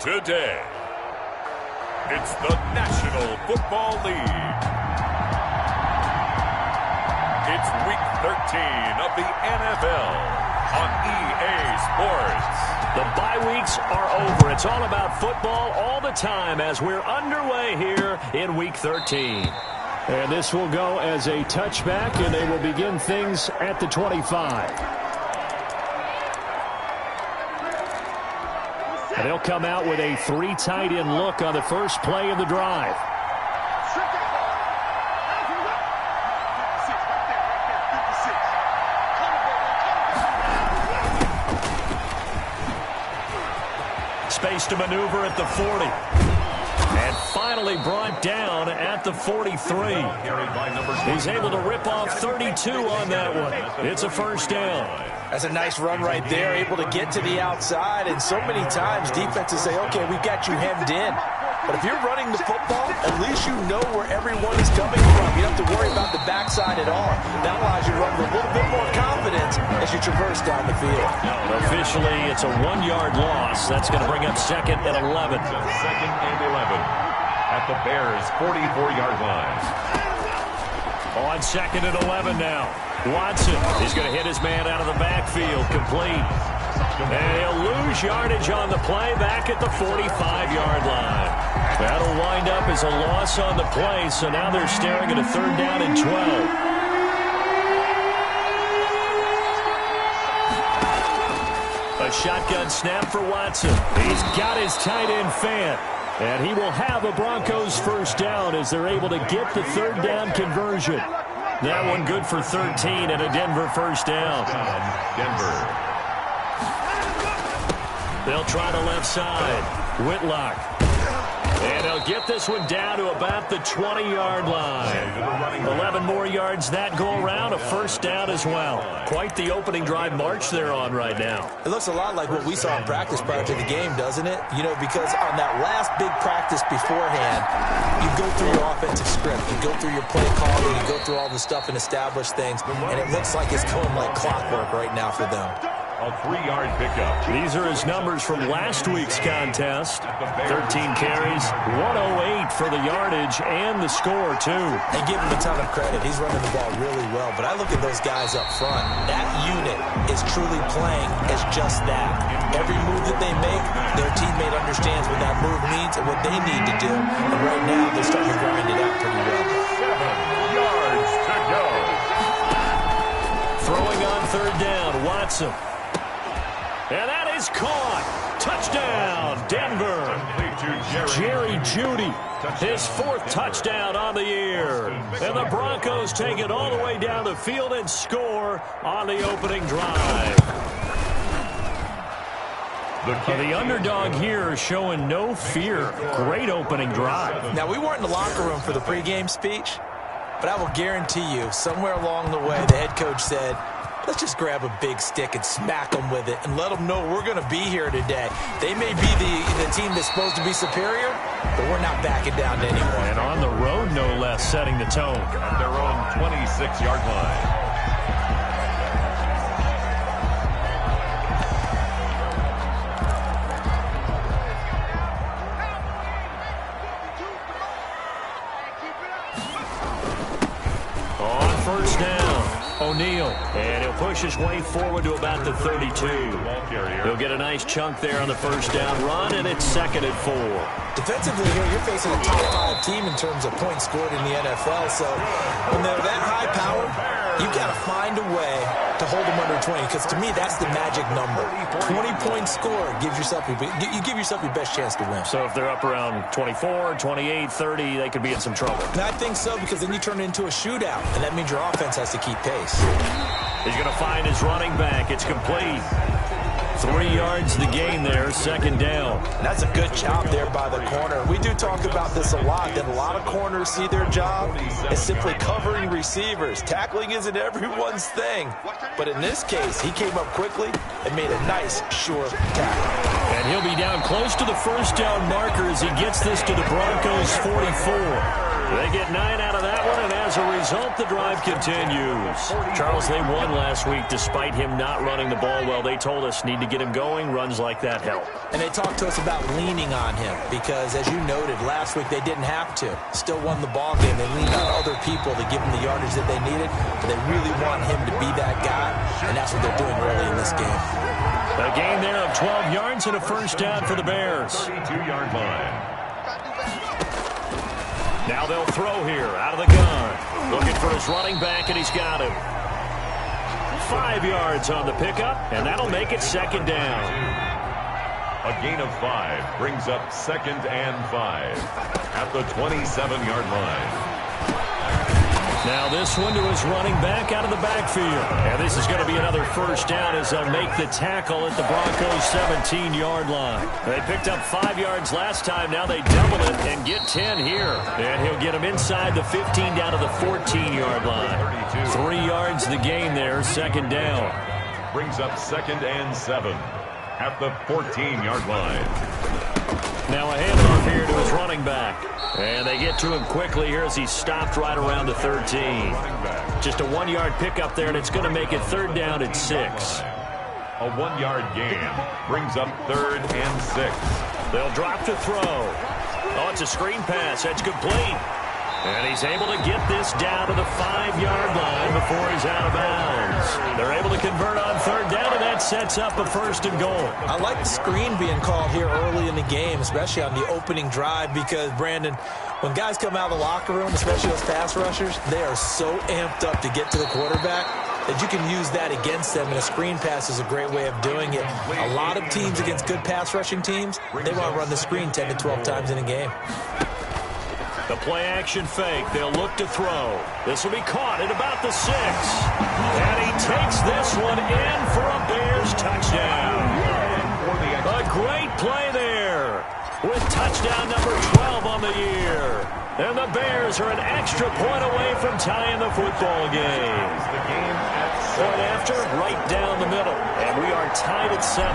Today, it's the National Football League. It's Week 13 of the NFL on EA Sports. The bye weeks are over. It's all about football all the time as we're underway here in Week 13. And this will go as a touchback, and they will begin things at the 25. And they'll come out with a 3 tight end look on the first play of the drive. Space to maneuver at the 40. And finally brought down at the 43. He's able to rip off 32 on that one. It's a first down. That's a nice run right there, able to get to the outside. And so many times defenses say, okay, we've got you hemmed in. But if you're running the football, at least you know where everyone is coming from. You don't have to worry about the backside at all. That allows you to run with a little bit more confidence as you traverse down the field. Officially, it's a 1-yard loss. That's going to bring up second and 11. Second and 11 at the Bears' 44-yard line. On second and 11 now. Watson, he's going to hit his man out of the backfield, complete. And he'll lose yardage on the play back at the 45-yard line. That'll wind up as a loss on the play, so now they're staring at a 3rd down and 12. A shotgun snap for Watson. He's got his tight end fan. And he will have a Broncos first down as they're able to get the 3rd down conversion. That one good for 13 and a Denver first down. Denver. They'll try the left side. Whitlock. And they'll get this one down to about the 20-yard line. 11 more yards that go around, a first down as well. Quite the opening drive march they're on right now. It looks a lot like what we saw in practice prior to the game, doesn't it? You know, because on that last big practice beforehand, you go through your offensive script, you go through your play calling, you go through all the stuff and establish things, and it looks like it's going like clockwork right now for them. A 3-yard pickup. These are his numbers from last week's contest. 13 carries, 108 for the yardage and the score, too. And give him a ton of credit. He's running the ball really well. But I look at those guys up front. That unit is truly playing as just that. Every move that they make, their teammate understands what that move means and what they need to do. And right now, they're starting to grind it out pretty well. 7 yards to go. Throwing on 3rd down, Watson. And that is caught. Touchdown, Denver. Jerry Jeudy, his 4th touchdown on the year. And the Broncos take it all the way down the field and score on the opening drive. The underdog here showing no fear. Great opening drive. Now, we weren't in the locker room for the pregame speech, but I will guarantee you, somewhere along the way, the head coach said, let's just grab a big stick and smack them with it and let them know we're going to be here today. They may be the team that's supposed to be superior, but we're not backing down to anyone. And on the road, no less, setting the tone. At their own 26-yard line. On first down. O'Neal, and he'll push his way forward to about the 32. He'll get a nice chunk there on the first down run, and it's 2nd and 4. Defensively here, you're facing a top 5 team in terms of points scored in the NFL, so when they're that high power, you've got to find a way to hold them under 20, because to me, that's the magic number. 20-point score gives yourself you give yourself your best chance to win. So if they're up around 24, 28, 30, they could be in some trouble. And I think so, because then you turn it into a shootout, and that means your offense has to keep pace. He's going to find his running back. It's complete. 3 yards the gain there, 2nd down. And that's a good job there by the corner. We do talk about this a lot, that a lot of corners see their job as simply covering receivers. Tackling isn't everyone's thing. But in this case, he came up quickly and made a nice, sure tackle. And he'll be down close to the first down marker as he gets this to the Broncos' 44. They get 9 out of that one, and as a result, the drive continues. Charles, they won last week despite him not running the ball well. They told us need to get him going. Runs like that help. And they talked to us about leaning on him because, as you noted, last week they didn't have to. Still won the ball game. They leaned on other people to give them the yardage that they needed, but they really want him to be that guy, and that's what they're doing early in this game. A gain there of 12 yards and a first down for the Bears. 32-yard line. Now they'll throw here out of the gun. Looking for his running back, and he's got him. 5 yards on the pickup, and that'll make it second down. A gain of 5 brings up 2nd and 5 at the 27-yard line. Now this one to his running back out of the backfield. And this is going to be another first down as they'll make the tackle at the Broncos' 17-yard line. They picked up 5 yards last time. Now they double it and get 10 here. And he'll get them inside the 15 down to the 14-yard line. 3 yards the gain there, second down. Brings up 2nd and 7 at the 14-yard line. Now a handoff here to his running back. And they get to him quickly here as he's stopped right around the 13. Just a 1-yard pickup there, and it's going to make it third down at 6. A 1-yard gain brings up 3rd and 6. They'll drop to throw. Oh, it's a screen pass. That's complete. And he's able to get this down to the 5-yard line before he's out of bounds. They're able to convert on third down, and that sets up a 1st and goal. I like the screen being called here early in the game, especially on the opening drive, because, Brandon, when guys come out of the locker room, especially those pass rushers, they are so amped up to get to the quarterback that you can use that against them, and a screen pass is a great way of doing it. A lot of teams against good pass rushing teams, they want to run the screen 10 to 12 times in a game. The play-action fake. They'll look to throw. This will be caught at about the 6. And he takes this one in for a Bears touchdown. A great play there with touchdown number 12 on the year. And the Bears are an extra point away from tying the football game. Point after, right down the middle. And we are tied at 7.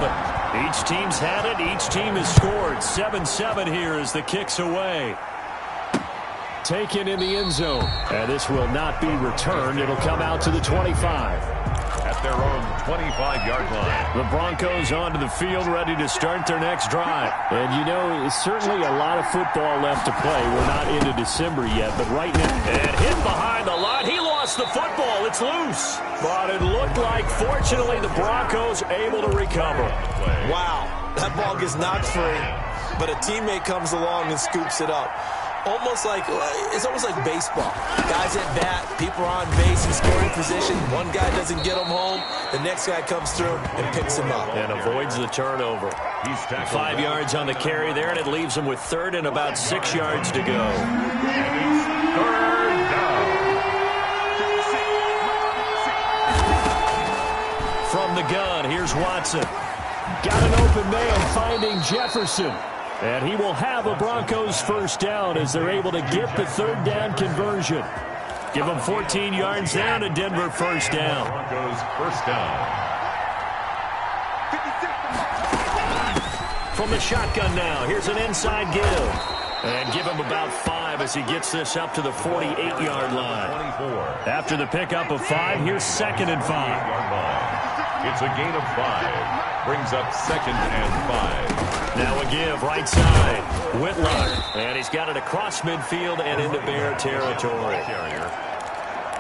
Each team's had it. Each team has scored. 7-7 here as the kick's away. Taken in the end zone. And this will not be returned. It'll come out to the 25. At their own 25-yard line. The Broncos onto the field ready to start their next drive. And, you know, it's certainly a lot of football left to play. We're not into December yet, but right now. And hit behind the line. He lost the football. It's loose. But it looked like, fortunately, the Broncos able to recover. Wow. That ball gets knocked free, but a teammate comes along and scoops it up. It's almost like baseball. Guys at bat, people are on base in scoring position. One guy doesn't get him home. The next guy comes through and picks him up. And avoids the turnover. 5 yards on the carry there, and it leaves him with 3rd and about 6 yards to go. From the gun, here's Watson. Got an open man finding Jefferson. And he will have a Broncos first down as they're able to get the third down conversion. Give them 14 yards down to Denver first down. Broncos first down. From the shotgun now, here's an inside give. And give him about 5 as he gets this up to the 48-yard line. 24. After the pickup of 5, here's 2nd and 5. It's a gain of 5. Brings up 2nd and 5. Now a give right side. Whitlock. And he's got it across midfield and into Bear territory.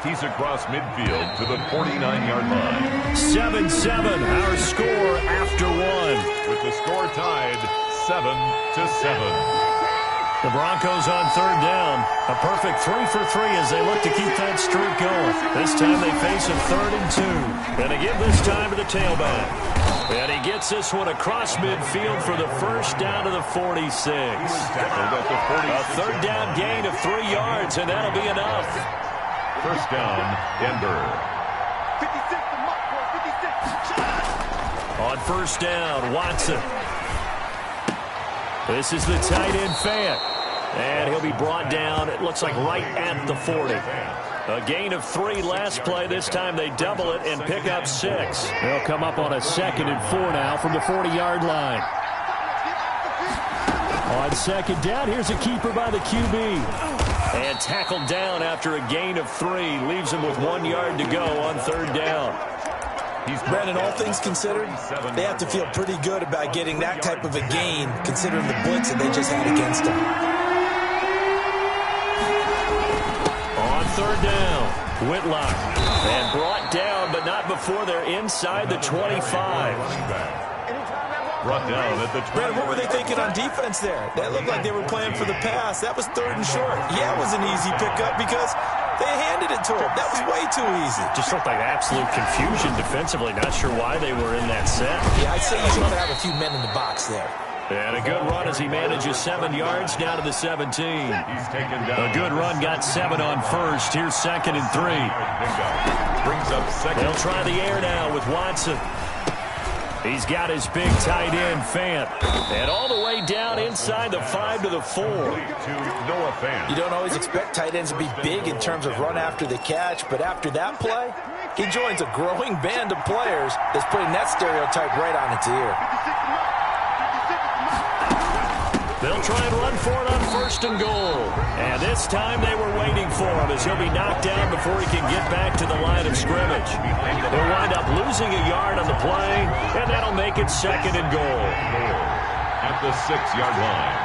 He's across midfield to the 49-yard line. 7-7, our score after 1. With the score tied 7-7. The Broncos on third down. A perfect 3 for 3 as they look to keep that streak going. This time they face a 3rd and 2. And they give this time to the tailback. And he gets this one across midfield for the first down to the 46. A third down gain of 3 yards, and that'll be enough. First down, Denver. On first down, Watson. This is the tight end Fant. And he'll be brought down, it looks like right at the 40. A gain of 3 last play. This time they double it and pick up 6. They'll come up on a 2nd and 4 now from the 40-yard line. On On second down, here's a keeper by the QB. And tackled down after a gain of 3. Leaves him with 1 yard to go on third down. Brandon, all things considered, they have to feel pretty good about getting that type of a gain, considering the blitz that they just had against them. On third down, Whitlock. And brought down, but not before they're inside the 25. Brought down at the 20. Brandon, what were they thinking on defense there? That looked like they were playing for the pass. That was third and short. Yeah, it was an easy pickup because they handed it to him. That was way too easy. Just looked like absolute confusion defensively. Not sure why they were in that set. Yeah, I'd say you should have a few men in the box there. And a good run as he manages 7 yards down to the 17. He's taken down. A good run, got 7 on first. Here's second and 3. Brings up second. They'll try the air now with Watson. He's got his big tight end, Fant. And all the way down inside the 5 to the 4. To Noah Fant. You don't always expect tight ends to be big in terms of run after the catch, but after that play, he joins a growing band of players that's putting that stereotype right on its ear. They'll try and run for it on first and goal. And this time they were waiting for him as he'll be knocked down before he can get back to the line of scrimmage. They'll wind up losing a yard on the play, and that'll make it second and goal. At the 6-yard line.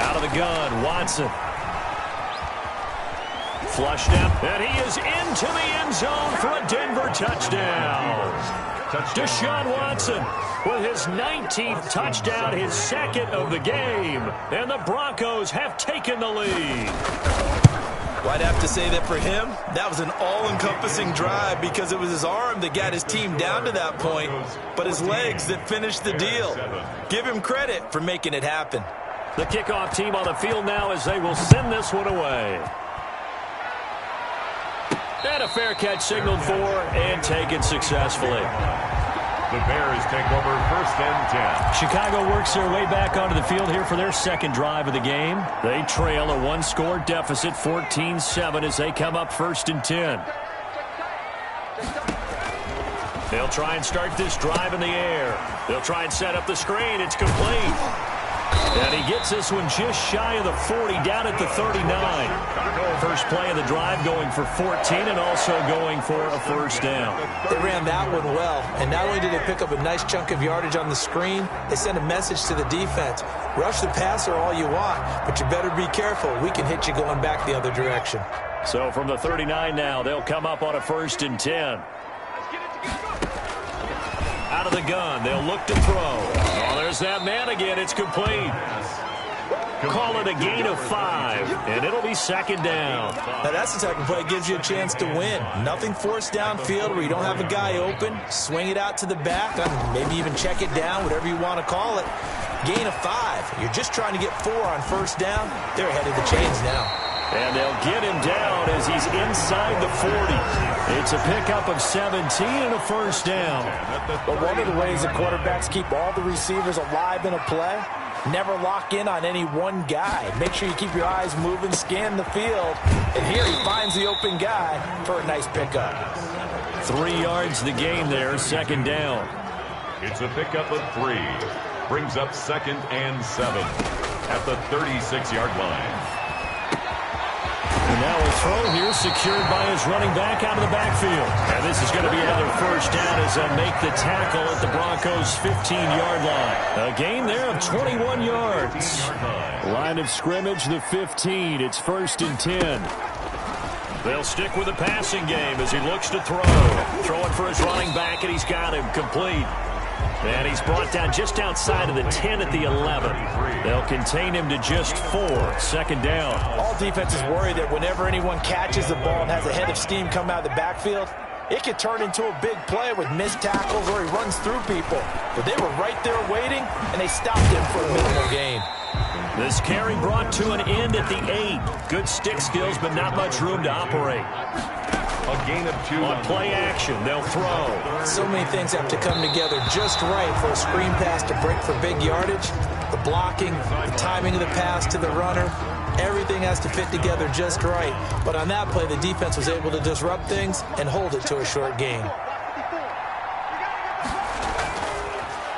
Out of the gun, Watson. Flushed out, and he is into the end zone for a Denver touchdown. Deshaun Watson with his 19th touchdown, his second of the game, and the Broncos have taken the lead. Well, I'd have to say that for him, that was an all-encompassing drive because it was his arm that got his team down to that point, but his legs that finished the deal. Give him credit for making it happen. The kickoff team on the field now as they will send this one away. And a fair catch signaled for and taken successfully. The Bears take over first and 10. Chicago works their way back onto the field here for their second drive of the game. They trail a one-score deficit, 14-7, as they come up first and 10. They'll try and start this drive in the air. They'll try and set up the screen. It's complete. And he gets this one just shy of the 40, down at the 39. First play of the drive going for 14 and also going for a first down. They ran that one well, and not only did they pick up a nice chunk of yardage on the screen, they sent a message to the defense. Rush the passer all you want, but you better be careful. We can hit you going back the other direction. So from the 39 now, they'll come up on a first and 10. Out of the gun, they'll look to throw. Oh, there's that man again. It's complete. Call it a gain of 5, and it'll be second down. Now that's the type of play that gives you a chance to win. Nothing forced downfield where you don't have a guy open. Swing it out to the back, maybe even check it down, whatever you want to call it. Gain of 5. You're just trying to get 4 on first down. They're ahead of the chains now. And they'll get him down as he's inside the 40. It's a pickup of 17 and a first down. But one of the ways that quarterbacks keep all the receivers alive in a play, never lock in on any one guy. Make sure you keep your eyes moving, scan the field. And here he finds the open guy for a nice pickup. 3 yards the gain there, second down. It's a pickup of 3. Brings up second and 7 at the 36-yard line. And now a throw here secured by his running back out of the backfield. And this is going to be another first down as they'll make the tackle at the Broncos' 15-yard line. A gain there of 21 yards. Line of scrimmage, the 15. It's first and 10. They'll stick with the passing game as he looks to throw. Throwing for his running back, and he's got him complete. And he's brought down just outside of the 10 at the 11. They'll contain him to just 4. Second down. All defenses worry that whenever anyone catches the ball and has a head of steam come out of the backfield, it could turn into a big play with missed tackles or he runs through people. But they were right there waiting, and they stopped him for a minimal gain. This carry brought to an end at the 8. Good stick skills, but not much room to operate. A gain of 2. On play action, they'll throw. So many things have to come together just right for a screen pass to break for big yardage. The blocking, the timing of the pass to the runner, everything has to fit together just right. But on that play, the defense was able to disrupt things and hold it to a short gain.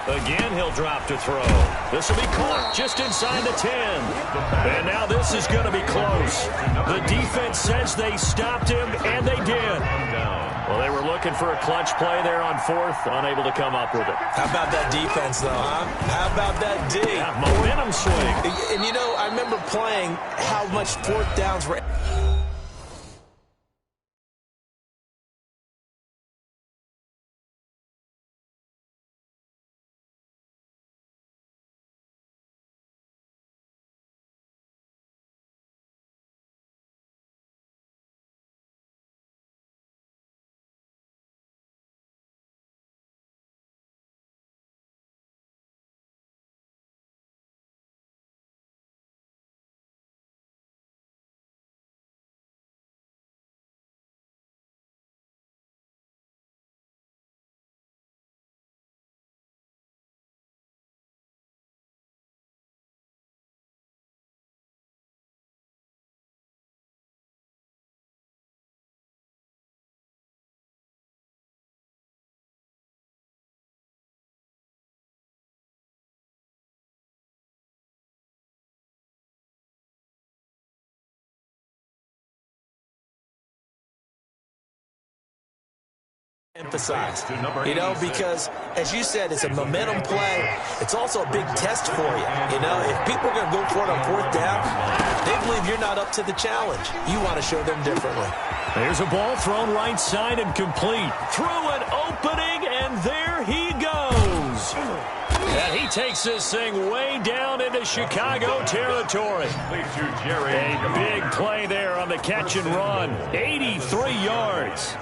Again, he'll drop to throw. This will be caught just inside the 10. And now this is going to be close. The defense says they stopped him, and they did. Well, they were looking for a clutch play there on fourth, unable to come up with it. How about that defense, though, huh? How about that D? Yeah, momentum swing. And, you know, I remember playing how much fourth downs were... emphasize, you know, because as you said, it's a momentum play. It's also a big test for you. You know, if people are going to go for it on fourth down, they believe you're not up to the challenge. You want to show them differently. There's a ball thrown right side and complete. Through an opening, and there he goes. And he takes this thing way down into Chicago territory. A big play there on the catch and run. 83 yards.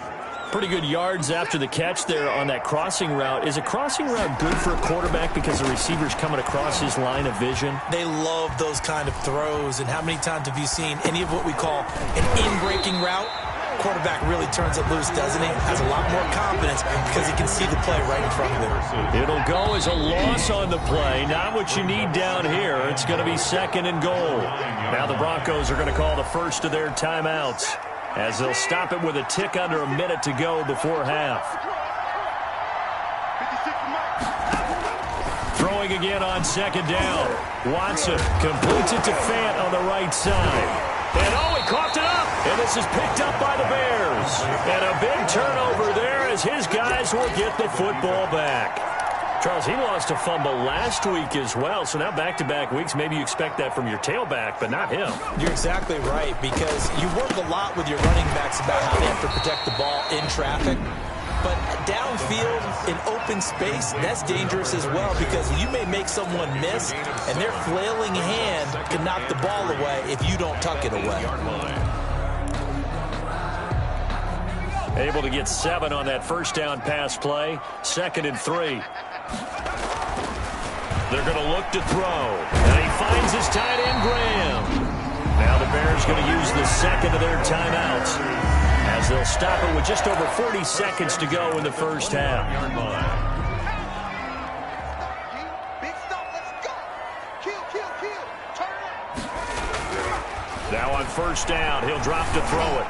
Pretty good yards after the catch there on that crossing route. Is a crossing route good for a quarterback because the receiver's coming across his line of vision? They love those kind of throws. And how many times have you seen any of what we call an in-breaking route? Quarterback really turns it loose, doesn't he? Has a lot more confidence because he can see the play right in front of him. It'll go as a loss on the play. Not what you need down here. It's going to be second and goal. Now the Broncos are going to call the first of their timeouts, as they'll stop it with a tick under a minute to go before half. Throwing again on second down. Watson completes it to Fant on the right side. And oh, he coughed it up. And this is picked up by the Bears. And a big turnover there as his guys will get the football back. Charles, he lost a fumble last week as well, so now back-to-back weeks, maybe you expect that from your tailback, but not him. You're exactly right, because you work a lot with your running backs about how they have to protect the ball in traffic. But downfield, in open space, that's dangerous as well, because you may make someone miss, and their flailing hand can knock the ball away if you don't tuck it away. Able to get 7 on that first down pass play. 2nd and 3. They're going to look to throw. And he finds his tight end, Graham. Now the Bears going to use the second of their timeouts, as they'll stop it with just over 40 seconds to go in the first half. Now on first down, he'll drop to throw it.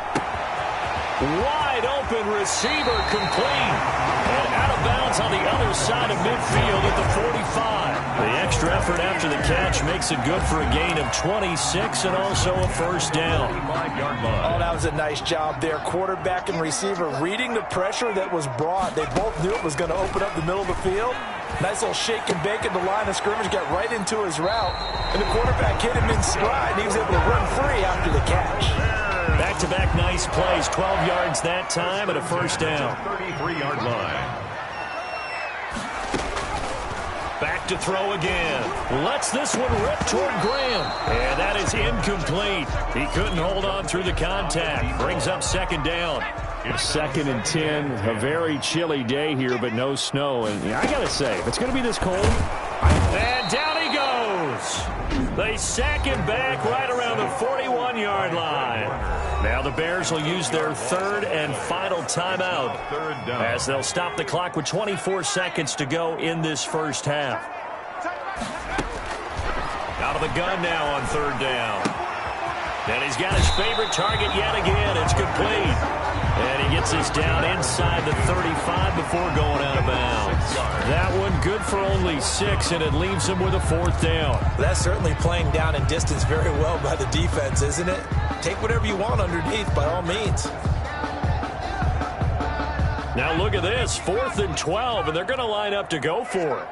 Wide open receiver, complete. And out of bounds on the other side of midfield at the 45. The extra effort after the catch makes it good for a gain of 26 and also a first down. Oh, that was a nice job there. Quarterback and receiver reading the pressure that was brought. They both knew it was going to open up the middle of the field. Nice little shake and bake at the line of scrimmage, got right into his route. And the quarterback hit him in stride, and he was able to run free after the catch. Back-to-back nice plays, 12 yards that time and a first down. 33-yard line. Back to throw again. Lets this one rip toward Graham. And that is incomplete. He couldn't hold on through the contact. Brings up second down. 2nd and 10. A very chilly day here, but no snow. And I got to say, if it's going to be this cold. And down he goes. They sack him back right around the 41-yard line. Now the Bears will use their 3rd and final timeout, as they'll stop the clock with 24 seconds to go in this first half. Out of the gun now on 3rd down. And he's got his favorite target yet again. It's complete. And he gets this down inside the 35 before going out of bounds. That one good for only 6, and it leaves him with a 4th down. That's certainly playing down and distance very well by the defense, isn't it? Take whatever you want underneath, by all means. Now look at this, 4th and 12, and they're going to line up to go for it.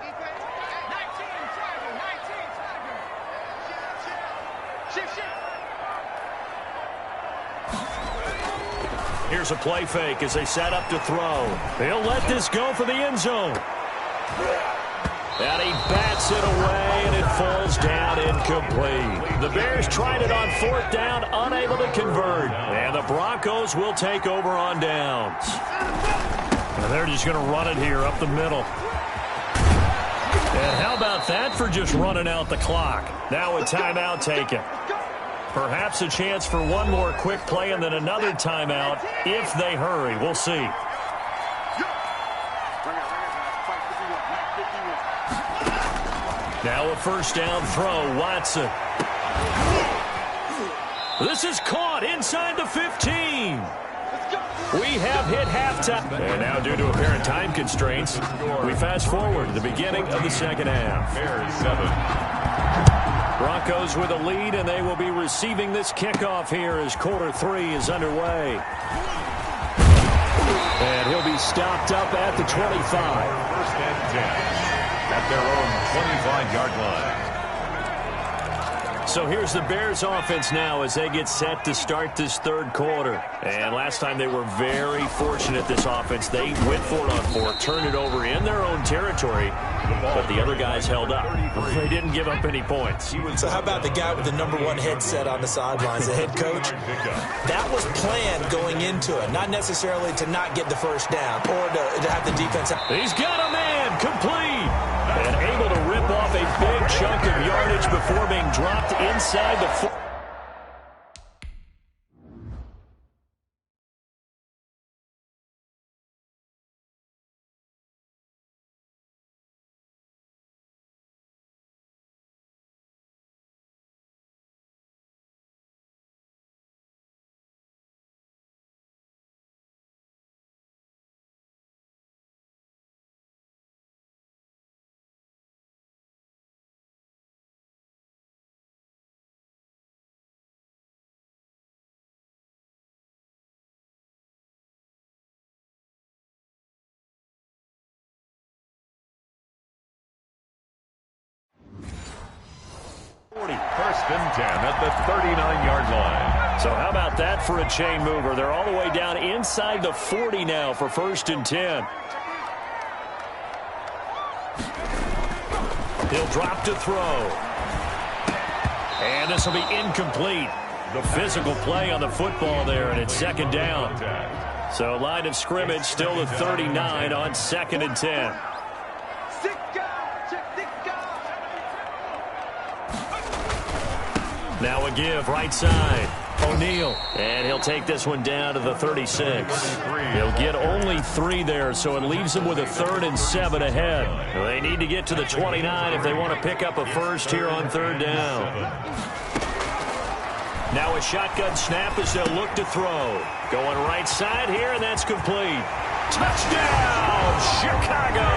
Here's a play fake as they set up to throw. They'll let this go for the end zone. And he bats it away, and it falls down incomplete. The Bears tried it on 4th down, unable to convert. And the Broncos will take over on downs. And they're just going to run it here up the middle. And how about that for just running out the clock? Now a timeout taken. Perhaps a chance for one more quick play and then another timeout if they hurry. We'll see. Now a 1st down throw, Watson. This is caught inside the 15. We have hit halftime. And now due to apparent time constraints, we fast forward to the beginning of the second half. Bears 7. Broncos with a lead, and they will be receiving this kickoff here as quarter 3 is underway. And he'll be stopped up at the 25. 1st and 10 at their own 25-yard line. So here's the Bears offense now as they get set to start this 3rd quarter. And last time they were very fortunate, this offense. They went for it on 4, turned it over in their own territory, but the other guys held up. They didn't give up any points. So how about the guy with the #1 headset on the sidelines, the head coach? That was planned going into it, not necessarily to not get the 1st down or to have the defense. He's got a man, complete, and able to rip off a big chunk of yardage before being dropped inside the 4. First and 10 at the 39-yard line. So how about that for a chain mover? They're all the way down inside the 40 now for 1st and 10. He'll drop to throw. And this will be incomplete. The physical play on the football there, and it's 2nd down. So line of scrimmage still the 39 on 2nd and 10. Now a give right side. O'Neal. And he'll take this one down to the 36. He'll get only 3 there, so it leaves him with a 3rd and 7 ahead. They need to get to the 29 if they want to pick up a first here on 3rd down. Now a shotgun snap as they'll look to throw. Going right side here, and that's complete. Touchdown, Chicago!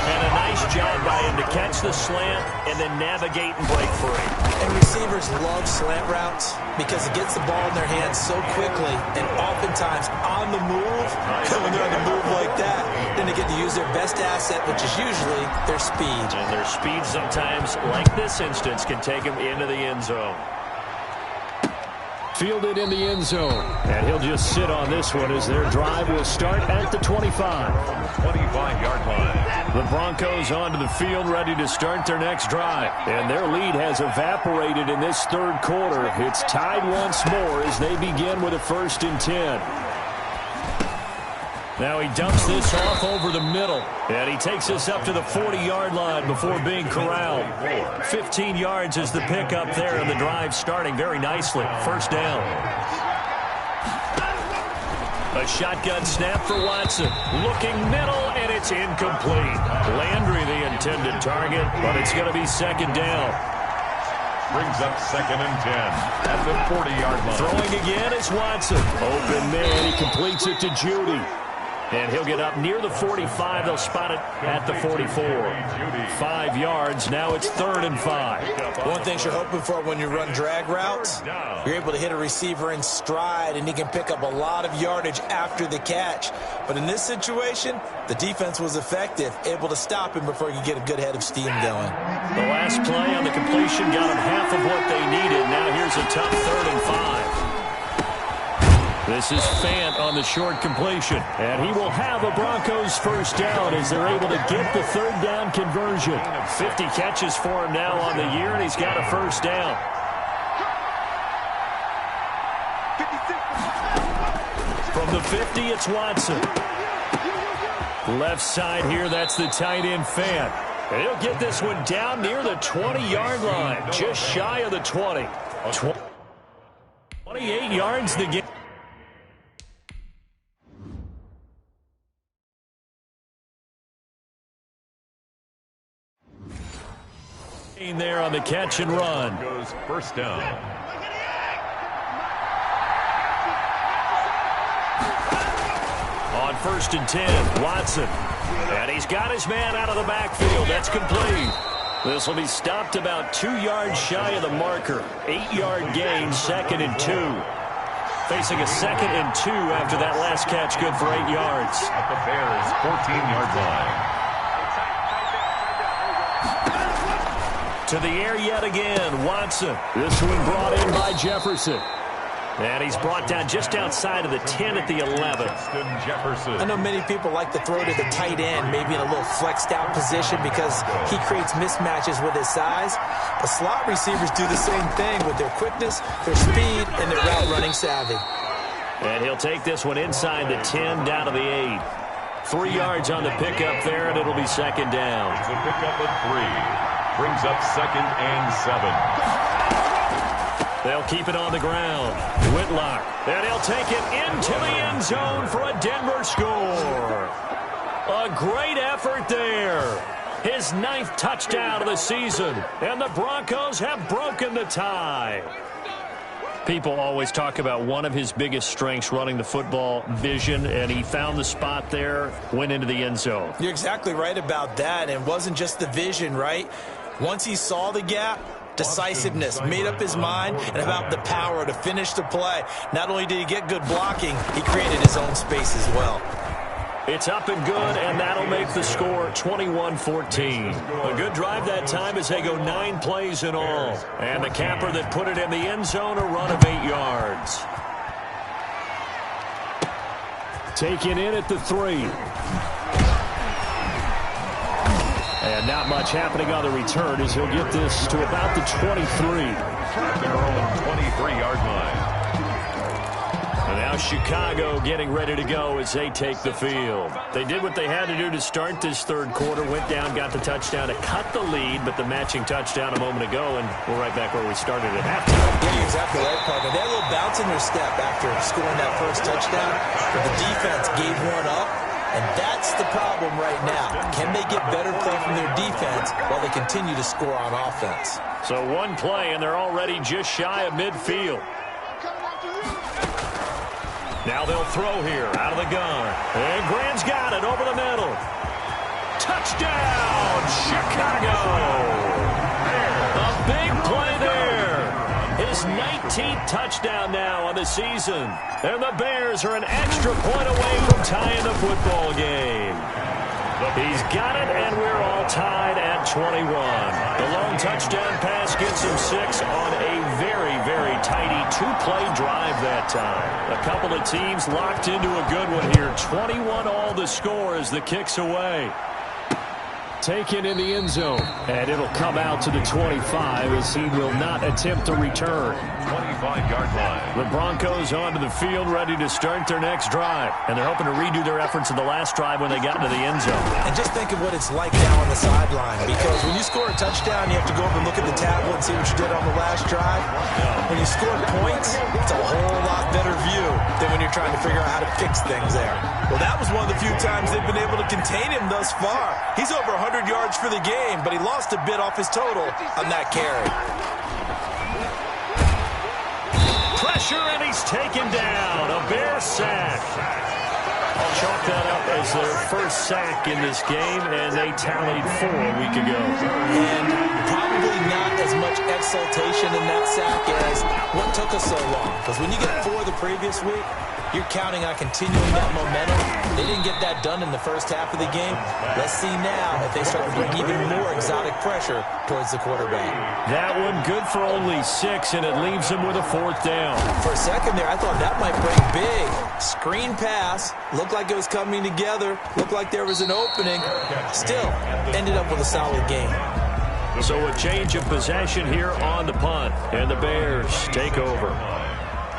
And a nice job by him to catch the slant and then navigate and break free. And receivers love slant routes because it gets the ball in their hands so quickly and oftentimes on the move. When they're on the move like that, then they get to use their best asset, which is usually their speed. And their speed sometimes, like this instance, can take them into the end zone. Fielded in the end zone. And he'll just sit on this one as their drive will start at the 25. 25-yard line. The Broncos onto the field ready to start their next drive. And their lead has evaporated in this 3rd quarter. It's tied once more as they begin with a 1st and 10. Now he dumps this off over the middle. And he takes this up to the 40-yard line before being corralled. 15 yards is the pickup there, and the drive starting very nicely. 1st down. A shotgun snap for Watson. Looking middle, and it's incomplete. Landry the intended target, but it's going to be 2nd down. Brings up 2nd and 10 at the 40-yard line. Throwing again is Watson. Open man, he completes it to Judy. And he'll get up near the 45. They'll spot it at the 44. 5 yards. Now it's 3rd and 5. One thing you're hoping for when you run drag routes, you're able to hit a receiver in stride, and he can pick up a lot of yardage after the catch. But in this situation, the defense was effective, able to stop him before he could get a good head of steam going. The last play on the completion got them half of what they needed. Now here's a tough 3rd and 5. This is Fant on the short completion. And he will have a Broncos first down as they're able to get the 3rd down conversion. 50 catches for him now on the year, and he's got a first down. From the 50, it's Watson. Left side here, that's the tight end Fant. And he'll get this one down near the 20-yard line, just shy of the 20. 28 yards the game. There on the catch and run. Goes first down. On 1st and 10, Watson. And he's got his man out of the backfield. That's complete. This will be stopped about 2 yards shy of the marker. 8-yard gain, 2nd and 2. Facing a 2nd and 2 after that last catch, good for 8 yards. At the Bears' 14-yard line. To the air yet again, Watson. This one brought in by Jefferson. And he's brought down just outside of the 10 at the 11. Jefferson. I know many people like to throw to the tight end, maybe in a little flexed out position because he creates mismatches with his size. The slot receivers do the same thing with their quickness, their speed, and their route running savvy. And he'll take this one inside the 10 down to the 8. 3 yards on the pickup there, and it'll be 2nd down. It's a pickup at 3. Brings up 2nd and 7. They'll keep it on the ground. Whitlock. And he'll take it into the end zone for a Denver score. A great effort there. His 9th touchdown of the season. And the Broncos have broken the tie. People always talk about one of his biggest strengths, running the football, vision, and he found the spot there, went into the end zone. You're exactly right about that. And it wasn't just the vision, right? Once he saw the gap, decisiveness, made up his mind, and about the power to finish the play. Not only did he get good blocking, he created his own space as well. It's up and good, and that'll make the score 21-14. A good drive that time as they go 9 plays in all. And the capper that put it in the end zone, a run of 8 yards. Taken in at the 3. And not much happening on the return as he'll get this to about the 23. Their own 23-yard line. And now Chicago getting ready to go as they take the field. They did what they had to do to start this 3rd quarter. Went down, got the touchdown to cut the lead, but the matching touchdown a moment ago, and we're right back where we started at halftime. Yeah, you're exactly right, partner. They had a little bounce in their step after scoring that first touchdown, but the defense gave one up. And that's the problem right now. Can they get better play from their defense while they continue to score on offense? So 1 play, and they're already just shy of midfield. Now they'll throw here out of the gun. And Graham's got it over the middle. Touchdown, Chicago! A big play there. His 19th touchdown now on the season. And the Bears are an extra point away from tying the football game. He's got it, and we're all tied at 21. The long touchdown pass gets him 6 on a very, very tidy 2-play drive that time. A couple of teams locked into a good one here. 21 all the score as the kick's away. Taken in the end zone, and it'll come out to the 25 as he will not attempt to return. 25-yard line. The Broncos onto the field, ready to start their next drive. And they're hoping to redo their efforts in the last drive when they got into the end zone. And just think of what it's like now on the sideline, because when you score a touchdown, you have to go over and look at the tablet and see what you did on the last drive. When you score points, it's a whole lot better view than when you're trying to figure out how to fix things there. Well, that was one of the few times they've been able to contain him thus far. He's over 100 yards for the game, but he lost a bit off his total on that carry. Pressure, and he's taken down. A Bear sack. Chalk that up as their first sack in this game, and they tallied 4 a week ago. And probably not as much exultation in that sack as what took us so long. Because when you get 4 the previous week, you're counting on continuing that momentum. They didn't get that done in the first half of the game. Let's see now if they start to bring even more exotic pressure towards the quarterback. That one good for only 6, and it leaves them with a 4th down. For a second there, I thought that might break big. Screen pass. Looked like it was coming together. Looked like there was an opening. Still, ended up with a solid game. So a change of possession here on the punt, and the Bears take over.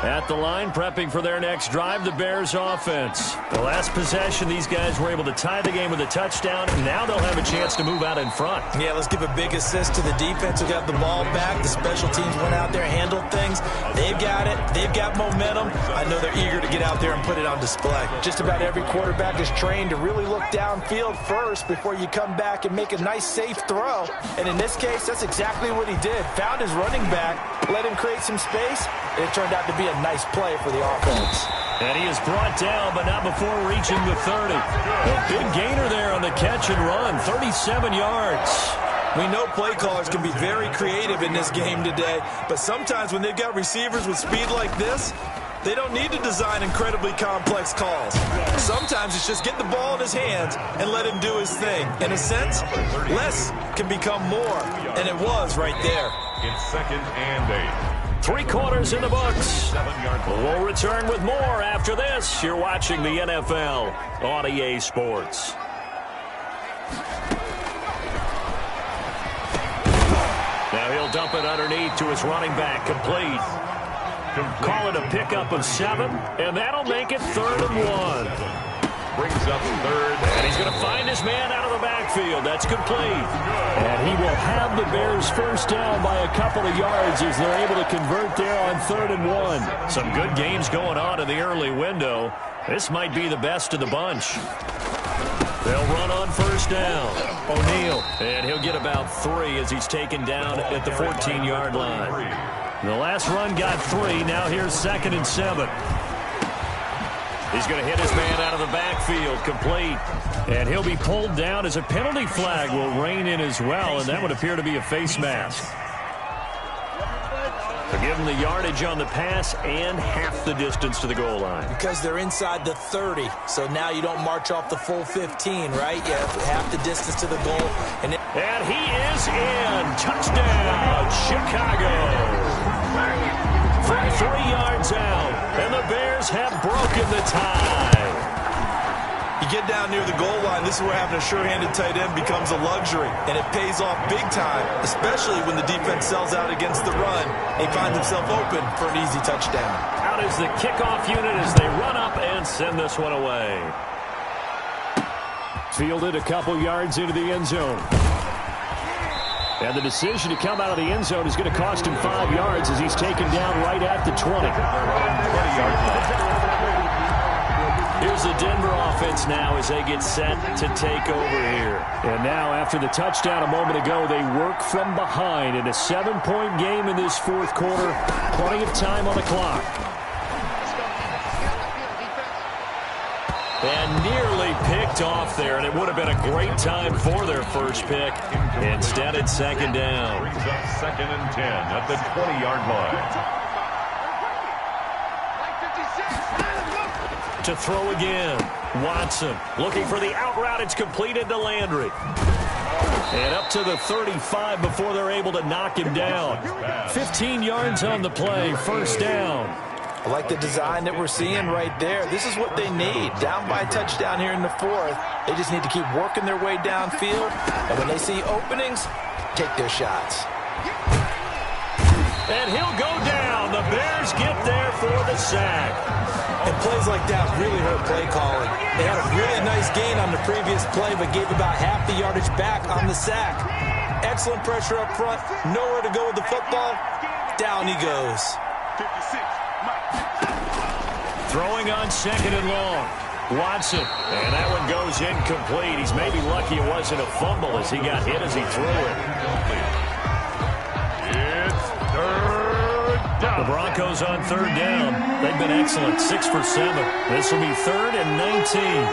At the line, prepping for their next drive, the Bears offense. The last possession, these guys were able to tie the game with a touchdown, and now they'll have a chance to move out in front. Yeah, let's give a big assist to the defense who got the ball back. The special teams went out there, handled things. They've got it. They've got momentum. I know they're eager to get out there and put it on display. Just about every quarterback is trained to really look downfield first before you come back and make a nice, safe throw. And in this case, that's exactly what he did. Found his running back, let him create some space. It turned out to be a nice play for the offense. And he is brought down, but not before reaching the 30. A big gainer there on the catch and run, 37 yards. We know play callers can be very creative in this game today, but sometimes when they've got receivers with speed like this, they don't need to design incredibly complex calls. Sometimes it's just get the ball in his hands and let him do his thing. In a sense, less can become more, and it was right there. It's 2nd and 8. 3 quarters in the books. We'll return with more after this. You're watching the NFL on EA Sports. Now he'll dump it underneath to his running back, complete. Call it a pickup of 7, and that'll make it 3rd and 1. Brings up 3rd. And he's going to find his man out of the backfield. That's complete. And he will have the Bears first down by a couple of yards as they're able to convert there on 3rd and 1. Some good games going on in the early window. This might be the best of the bunch. They'll run on first down. O'Neal. And he'll get about 3 as he's taken down at the 14-yard line. The last run got 3. Now here's 2nd and 7. He's going to hit his man out of the backfield, complete. And he'll be pulled down as a penalty flag will rein in as well, and that would appear to be a face mask. They'll give him the yardage on the pass and half the distance to the goal line. Because they're inside the 30, so now you don't march off the full 15, right? You have half the distance to the goal. And he is in. Touchdown, Chicago. From 3 yards out, and the Bears have broken the tie. You get down near the goal line, this is where having a sure-handed tight end becomes a luxury, and it pays off big time, especially when the defense sells out against the run. He finds himself open for an easy touchdown. Out is the kickoff unit as they run up and send this one away. Fielded a couple yards into the end zone. And the decision to come out of the end zone is going to cost him 5 yards as he's taken down right at the 20. Here's the Denver offense now as they get set to take over here. And now after the touchdown a moment ago, they work from behind in a 7-point game in this 4th quarter. Plenty of time on the clock. And nearly picked off there, and it would have been a great time for their first pick. Instead, it's 2nd down. Brings up 2nd and 10 at the 20-yard line. To throw again, Watson looking for the out route. It's completed to Landry. And up to the 35 before they're able to knock him down. 15 yards on the play, first down. I like the design that we're seeing right there. This is what they need. Down by a touchdown here in the 4th. They just need to keep working their way downfield. And when they see openings, take their shots. And he'll go down. The Bears get there for the sack. And plays like that really hurt play calling. They had a really nice gain on the previous play, but gave about half the yardage back on the sack. Excellent pressure up front. Nowhere to go with the football. Down he goes. Throwing on 2nd and long. Watson. And that one goes incomplete. He's maybe lucky it wasn't a fumble as he got hit as he threw it. It's 3rd The Broncos on third down. They've been excellent, 6 for 7. This will be 3rd and 19.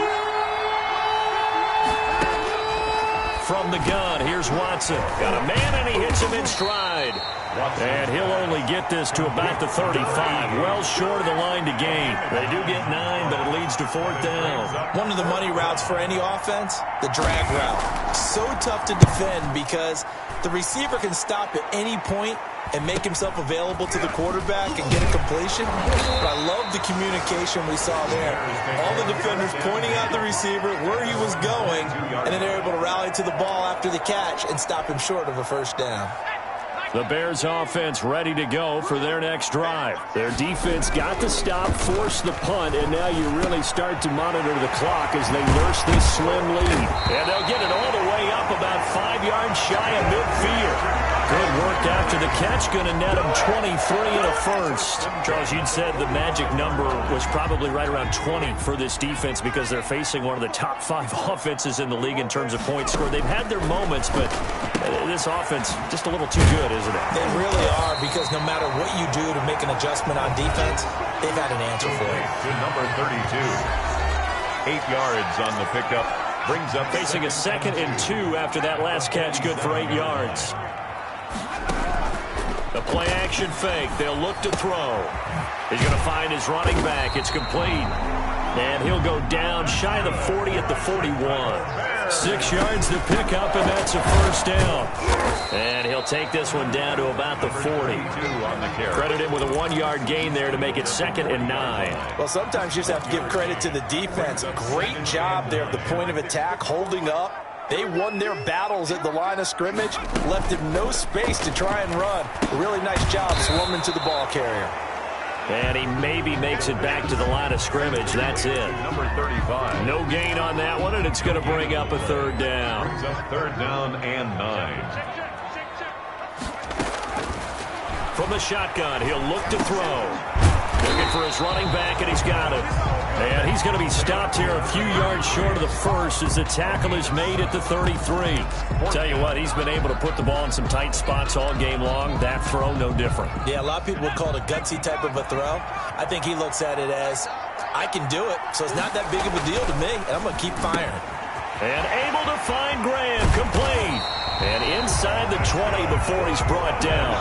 From the gun, here's Watson. Got a man, and he hits him in stride. And he'll only get this to about the 35. Well short of the line to gain. They do get 9, but it leads to 4th down. One of the money routes for any offense, the drag route. So tough to defend because the receiver can stop at any point and make himself available to the quarterback and get a completion. But I love the communication we saw there. All the defenders pointing out the receiver, where he was going, and then they're able to rally to the ball after the catch and stop him short of a 1st down. The Bears offense ready to go for their next drive. Their defense got the stop, forced the punt, and now you really start to monitor the clock as they nurse this slim lead. And they'll get it all the way up about 5 yards shy of midfield. Good work after the catch, going to net them 23 and a 1st. Charles, you'd said the magic number was probably right around 20 for this defense because they're facing one of the top 5 offenses in the league in terms of points scored. They've had their moments, but this offense just a little too good, isn't it? They really are, because no matter what you do to make an adjustment on defense, they've had an answer for it. To number 32. 8 yards on the pickup. Brings up facing a 2nd and 2 after that last catch, good for 8 yards. The play-action fake. They'll look to throw. He's going to find his running back. It's complete. And he'll go down shy of the 40 at the 41. 6 yards to pick up, and that's a 1st down. And he'll take this one down to about the 40. Credit him with a 1-yard gain there to make it 2nd and 9. Well, sometimes you just have to give credit to the defense. Great job there at the point of attack, holding up. They won their battles at the line of scrimmage, left him no space to try and run. A really nice job swarming to the ball carrier. And he maybe makes it back to the line of scrimmage. That's it. Number 35. No gain on that one, and it's going to bring up a 3rd down. Brings up 3rd down and 9. From the shotgun, he'll look to throw. Looking for his running back, and he's got it. And he's going to be stopped here a few yards short of the 1st as the tackle is made at the 33. Tell you what, he's been able to put the ball in some tight spots all game long. That throw, no different. Yeah, a lot of people would call it a gutsy type of a throw. I think he looks at it as, I can do it, so it's not that big of a deal to me, and I'm going to keep firing. And able to find Graham, complete. And inside the 20 before he's brought down.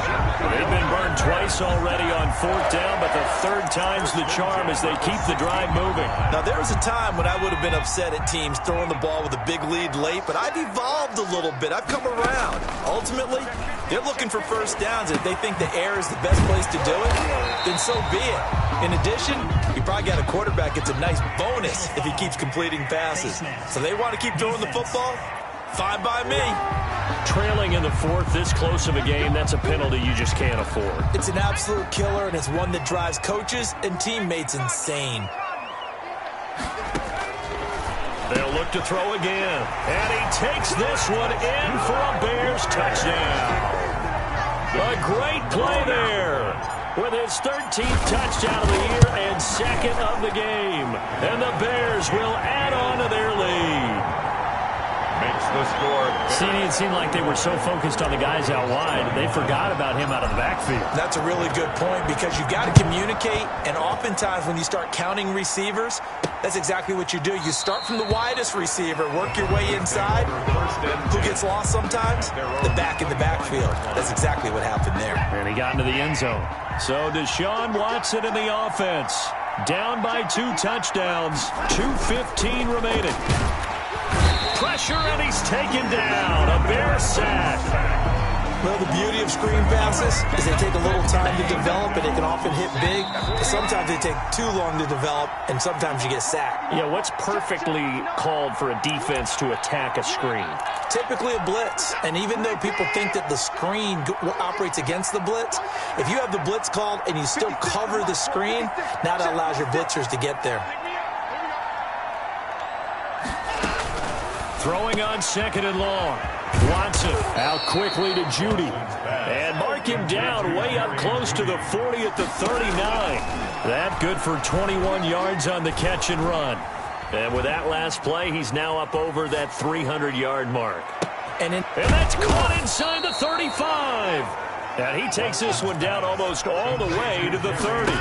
They've been burned twice already on 4th down, but the 3rd time's the charm as they keep the drive moving. Now, there was a time when I would have been upset at teams throwing the ball with a big lead late, but I've evolved a little bit. I've come around. Ultimately, they're looking for 1st downs. If they think the air is the best place to do it, then so be it. In addition, you probably got a quarterback. It's a nice bonus if he keeps completing passes. So they want to keep throwing the football? Fine by me. Trailing in the 4th, this close of a game, that's a penalty you just can't afford. It's an absolute killer, and it's one that drives coaches and teammates insane. They'll look to throw again. And he takes this one in for a Bears touchdown. A great play there with his 13th touchdown of the year and 2nd of the game. And the Bears will add on to their lead. Makes the score. It seemed like they were so focused on the guys out wide, they forgot about him out of the backfield. That's a really good point because you got to communicate, and oftentimes when you start counting receivers, that's exactly what you do. You start from the widest receiver, work your way inside. Who gets lost sometimes? The back in the backfield. That's exactly what happened there. And he got into the end zone. So Deshaun Watson in the offense. Down by 2 touchdowns. 2:15 remaining. Pressure, and he's taken down. A Bear sack. Well, the beauty of screen passes is they take a little time to develop, and they can often hit big. But sometimes they take too long to develop, and sometimes you get sacked. Yeah, what's perfectly called for a defense to attack a screen? Typically a blitz. And even though people think that the screen operates against the blitz, if you have the blitz called and you still cover the screen, now that allows your blitzers to get there. Throwing on 2nd and long. Watson out quickly to Judy. And mark him down way up close to the 40 at the 39. That good for 21 yards on the catch and run. And with that last play, he's now up over that 300-yard mark. And that's caught inside the 35. And he takes this one down almost all the way to the 30.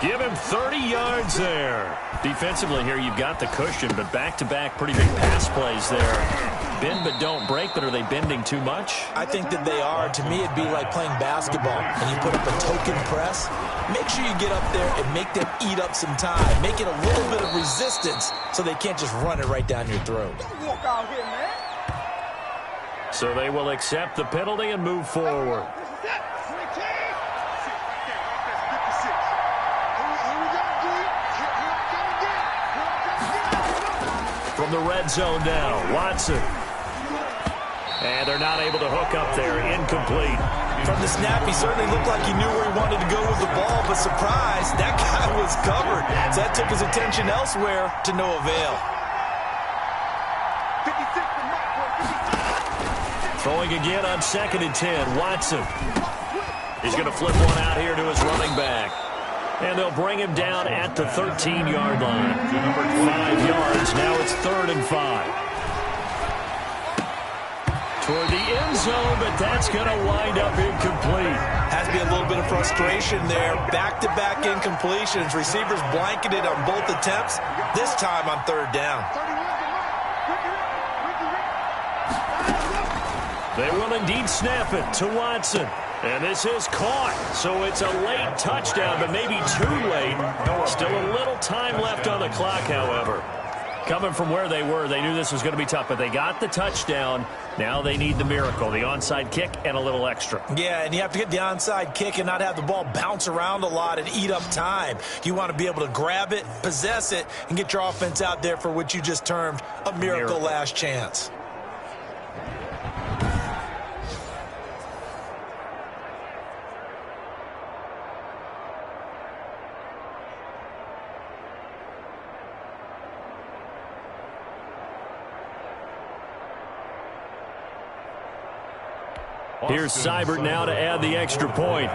Give him 30 yards there. Defensively here, you've got the cushion, but back-to-back pretty big pass plays there. Bend but don't break, but are they bending too much? I think that they are. To me, it'd be like playing basketball, and you put up a token press. Make sure you get up there and make them eat up some time. Make it a little bit of resistance so they can't just run it right down your throat. Don't walk out here, man. So they will accept the penalty and move forward. From the red zone now, Watson. And they're not able to hook up there. Incomplete. From the snap, he certainly looked like he knew where he wanted to go with the ball, but surprise, that guy was covered. So that took his attention elsewhere to no avail. Throwing again on 2nd and 10, Watson. He's going to flip one out here to his running back. And they'll bring him down at the 13-yard line. 5 yards, now it's 3rd and 5. Toward the end zone, but that's going to wind up incomplete. Has to be a little bit of frustration there. Back-to-back incompletions. Receivers blanketed on both attempts, this time on 3rd down. They will indeed snap it to Watson. And this is caught, so it's a late touchdown, but maybe too late. Still a little time left on the clock, however. Coming from where they were, they knew this was going to be tough, but they got the touchdown. Now they need the miracle, the onside kick and a little extra. Yeah, and you have to get the onside kick and not have the ball bounce around a lot and eat up time. You want to be able to grab it, possess it, and get your offense out there for what you just termed a miracle last chance. Here's Seibert now to add the extra point.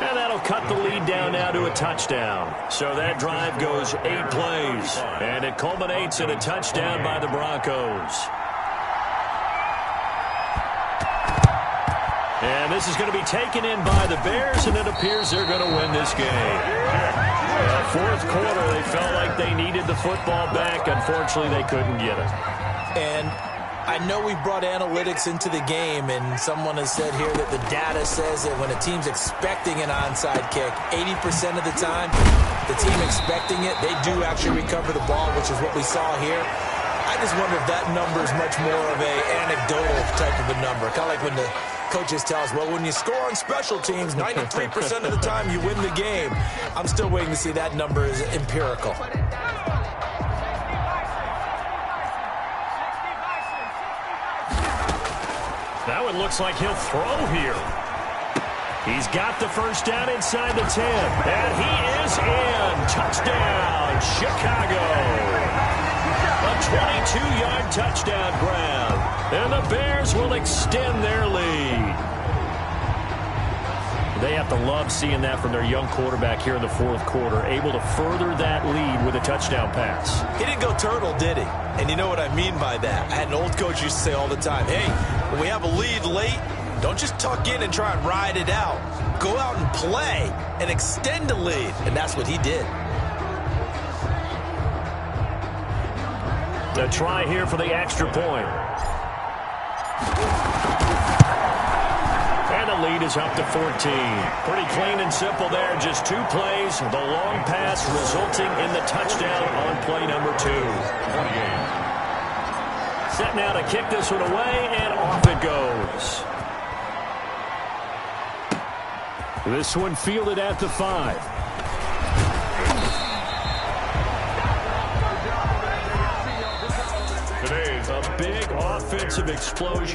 And that'll cut the lead down now to a touchdown. So that drive goes 8 plays. And it culminates in a touchdown by the Broncos. And this is going to be taken in by the Bears, and it appears they're going to win this game. Fourth quarter, they felt like they needed the football back. Unfortunately, they couldn't get it. And I know we brought analytics into the game, and someone has said here that the data says that when a team's expecting an onside kick, 80% of the time, the team expecting it, they do actually recover the ball, which is what we saw here. I just wonder if that number is much more of an anecdotal type of a number. Kind of like when the coaches tell us, well, when you score on special teams, 93% of the time you win the game. I'm still waiting to see that number is empirical. That one looks like he'll throw here. He's got the first down inside the 10. And he is in. Touchdown, Chicago. A 22-yard touchdown grab. And the Bears will extend their lead. They have to love seeing that from their young quarterback here in the fourth quarter, able to further that lead with a touchdown pass. He didn't go turtle, did he? And you know what I mean by that. I had an old coach used to say all the time, hey, when we have a lead late, don't just tuck in and try and ride it out. Go out and play and extend the lead. And that's what he did. A try here for the extra point. And the lead is up to 14. Pretty clean and simple there. Just 2 plays. The long pass resulting in the touchdown on play number 2. 28. Set now to kick this one away, and off it goes. This one fielded at the 5. A big offensive explosion.